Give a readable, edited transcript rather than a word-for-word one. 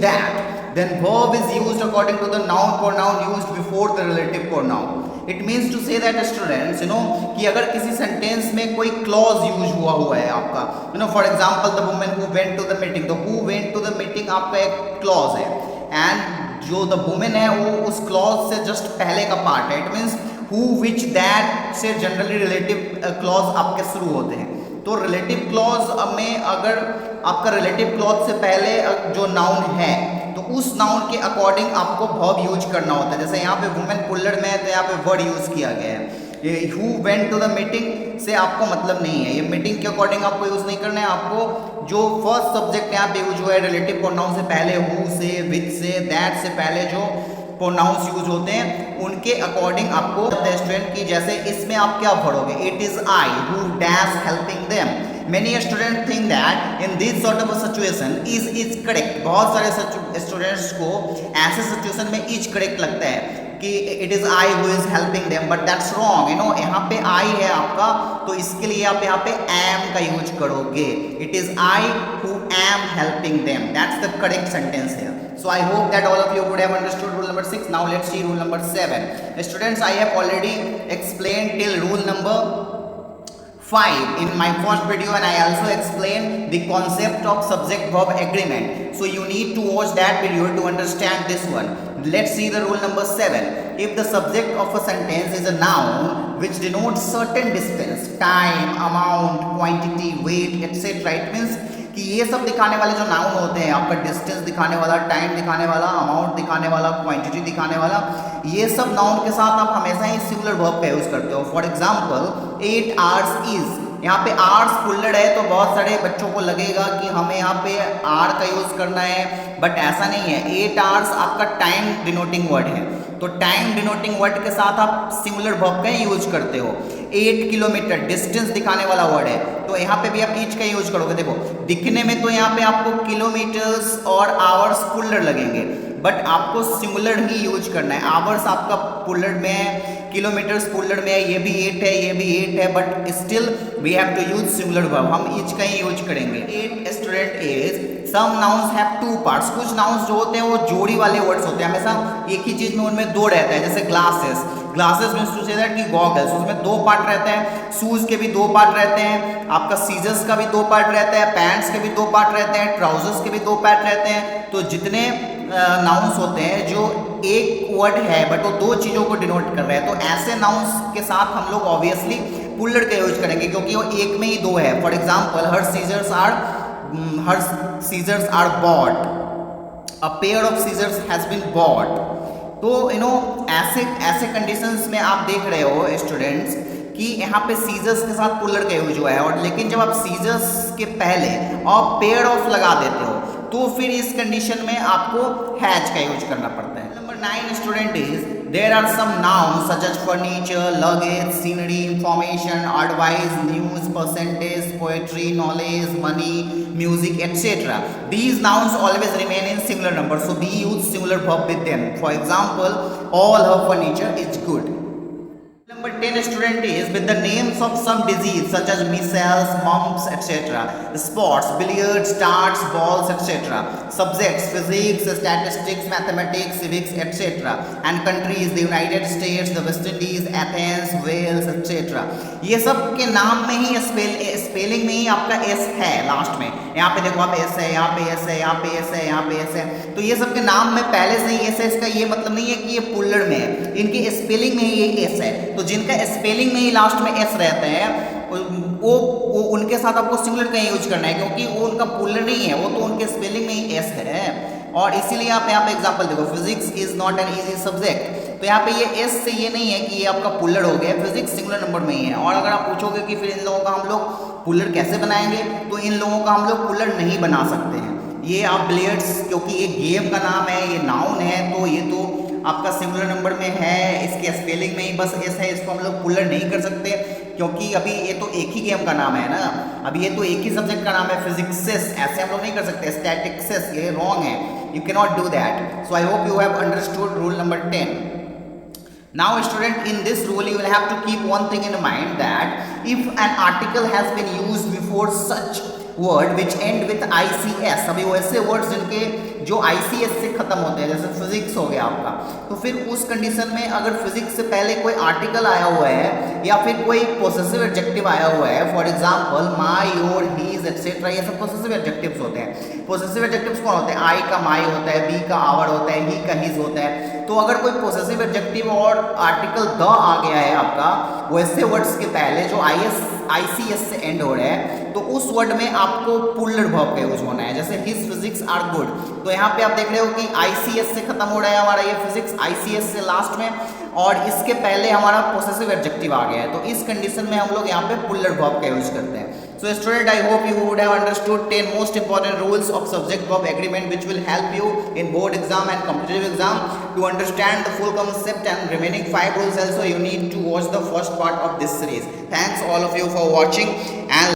that, then verb is used according to the noun pronoun used before the relative pronoun. It means to say that students, कि अगर किसी sentence में कोई clause use हुआ है आपका, for example the women who went to the meeting, तो who went to the meeting आपका एक क्लॉज है, एंड जो द वुमेन है वो उस क्लॉज से जस्ट पहले का पार्ट है. It means who which that से जनरली रिलेटिव क्लॉज आपके शुरू होते हैं. तो रिलेटिव क्लॉज में अगर आपका रिलेटिव क्लॉज से पहले जो नाउन है तो उस नाउन के अकॉर्डिंग आपको वर्ब यूज करना होता है. जैसे यहाँ पे वुमेन पुल्लर में है तो यहाँ पे वर्ड यूज किया गया है. ये who went to the meeting से आपको मतलब नहीं है, ये मीटिंग के अकॉर्डिंग आपको यूज नहीं करना है. आपको जो फर्स्ट सब्जेक्ट यहाँ पे यूज हुआ है रिलेटिव प्रोनाउन से पहले, हु से, विच से, दैट से पहले जो प्रोनाउंस यूज होते हैं उनके अकॉर्डिंग आपको स्टूडेंट की. जैसे इसमें आप क्या पढ़ोगे, it is I who dash helping them. Many student think that in this sort of situation is correct. बहुत सारे स्टूडेंट्स को ऐसे सिचुएशन में इज करेक्ट लगता है कि it is I who is helping them, but that's wrong. यहाँ पे आई है आपका, तो इसके लिए आप यहाँ पे एम का यूज करोगे. It is I who am helping them. That's the correct sentence है. So I hope that all of you would have understood rule number 6. Now let's see rule number 7. Students, I have already explained till rule number 5 in my first video, and I also explained the concept of subject verb agreement. So you need to watch that video to understand this one. Let's see the rule number 7. If the subject of a sentence is a noun which denotes certain distance, time, amount, quantity, weight, etc., it means कि ये सब दिखाने वाले जो noun होते हैं, आपका distance दिखाने वाला, टाइम दिखाने वाला, अमाउंट दिखाने वाला, क्वांटिटी दिखाने वाला, ये सब नाउन के साथ आप हमेशा ही सिंगुलर वर्ब का यूज करते हो. फॉर एग्जांपल 8 hours इज, यहाँ पे आर्स पुल्लर है तो बहुत सारे बच्चों को लगेगा कि हमें यहाँ पे आर का यूज करना है, बट ऐसा नहीं है. 8 hours आपका टाइम डिनोटिंग वर्ड है, तो टाइम डिनोटिंग वर्ड के साथ आप सिंगुलर वर्ब का यूज करते हो. 8 किलोमीटर डिस्टेंस दिखाने वाला वर्ड है, तो यहाँ पे भी आप ईच का यूज करोगे. देखो दिखने में तो यहाँ पे आपको किलोमीटर्स और आवर्स पुल्लर लगेंगे, बट आपको सिंगुलर ही यूज करना है. आवर्स आपका पुल्लर में है, किलोमीटर्स पुल्लर में है, ये भी 8 है, ये भी 8 है, but still we have to use singular verb. हम ईच का ही यूज करेंगे. 8 student is, some nouns have 2 parts. कुछ नाउन्स जो होते हैं वो जोड़ी वाले वर्ड्स होते हैं, हमेशा एक ही चीज में उनमें 2 रहता है. जैसे glasses, glasses means to say that कि गॉगल्स, उसमें 2 पार्ट रहते हैं. शूज के भी 2 पार्ट रहते हैं, आपका सीजर्स का भी 2 पार्ट रहता है, पैंट्स के भी 2 पार्ट रहते हैं, ट्राउजर्स के भी 2 पार्ट रहते हैं. तो जितने नाउन्स होते हैं जो एक वर्ड है बट वो 2 चीज़ों को डिनोट कर रहे हैं, तो ऐसे नाउन्स के साथ हम लोग ऑब्वियसली पुल्लर का यूज करेंगे क्योंकि वो एक में ही 2 है. For example her scissors are bought, a pair of scissors has been bought. तो ऐसे कंडीशंस में आप देख रहे हो स्टूडेंट्स कि यहाँ पे सीजर्स के साथ पुल्लर का यूज हुआ है, और लेकिन जब आप सीजर्स के पहले और पेयर ऑफ लगा देते हो तो फिर इस कंडीशन में आपको हैज का यूज करना पड़ता है. Number 9 student is, there are some nouns such as furniture, luggage, scenery, information, advice, news, percentage, poetry, knowledge, money, music, etc. These nouns always remain in singular number, so we use singular verb with them. For example, all her furniture is good. Number 10 student is, with the names of some disease such as measles, mumps, etc. Sports, billiards, darts, balls, etc. Subjects, physics, statistics, mathematics, civics, etc. And countries, the United States, the West Indies, Athens, Wales, etc. ये सब के नाम में ही spelling में ही आपका S है last में. यहाँ पे देखो आप एस है, यहाँ पे एस है, यहाँ पे एस है, यहाँ पे एस है. तो ये सब के नाम में पहले से ही एस है. इसका ये मतलब नहीं है कि ये पुल्लर में है, इनके स्पेलिंग में ही ये एस है. तो जिनका स्पेलिंग में ही लास्ट में एस रहता है वो उनके साथ आपको सिंगुलर का यूज करना है, क्योंकि वो उनका पुल्लर नहीं है, वो तो उनके स्पेलिंग में ही एस है. और इसीलिए आप यहाँ पे एग्जांपल देखो, physics is not an easy subject. तो यहाँ पे ये एस से ये नहीं है कि ये आपका पुल्लर हो गया, फिजिक्स सिंगुलर नंबर में ही है. और अगर आप पूछोगे कि फिर इन लोगों का हम लोग पुल्लर कैसे बनाएंगे, तो इन लोगों का हम लोग पुल्लर नहीं बना सकते हैं. ये आप बिलियर्ड्स, क्योंकि ये गेम का नाम है, ये नाउन है, तो ये तो आपका सिंगुलर नंबर में है, इसके स्पेलिंग में ही बस एस है, इसको हम लोग पुल्लर नहीं कर सकते क्योंकि अभी ये तो एक ही गेम का नाम है ना. अभी ये तो एक ही सब्जेक्ट का नाम है, फिजिक्सेस, ऐसे हम लोग नहीं कर सकते. स्टैटिक्सेस, ये रॉन्ग है, you cannot do that. So I hope you have understood rule number 10. Now student, in this rule you will have to keep one thing in mind, that if an article has been used before such word which end with ICS, अभी वैसे words जिनके जो ICS से खत्म होते हैं, जैसे physics हो गया आपका, तो फिर उस कंडीशन में अगर फिजिक्स से पहले कोई आर्टिकल आया हुआ है या फिर कोई पोसेसिव एडजेक्टिव आया हुआ है, for example my, your, his etcetera, ये सब पोसेसिव एडजेक्टिव्स होते हैं। पोसेसिव एडजेक्टिव्स कौन होते हैं? आई का माई होता है, बी का आवर होता है, ही का हिज होता है। तो अगर कोई पोसेसिव एडजेक्टिव और आर्टिकल द आ गया है आपका वैसे वर्ड्स के पहले जो ICS से एंड हो रहा है, तो उस वर्ड में आपको पुल्लर वर्ब का यूज होना है। जैसे हिज फिजिक्स आर गुड, तो यहाँ पे आप देख रहे हो कि ICS से खत्म हो रहा है हमारा ये फिजिक्स, ICS से लास्ट में, और इसके पहले हमारा पोसेसिव एडजेक्टिव आ गया है। तो इस कंडीशन में हम लोग यहाँ पे पुल्लर वर्ब का यूज करते हैं। So student, I hope you would have understood 10 most important rules of subject-verb agreement which will help you in board exam and competitive exam. To understand the full concept and remaining 5 rules also, you need to watch the first part of this series. Thanks all of you for watching and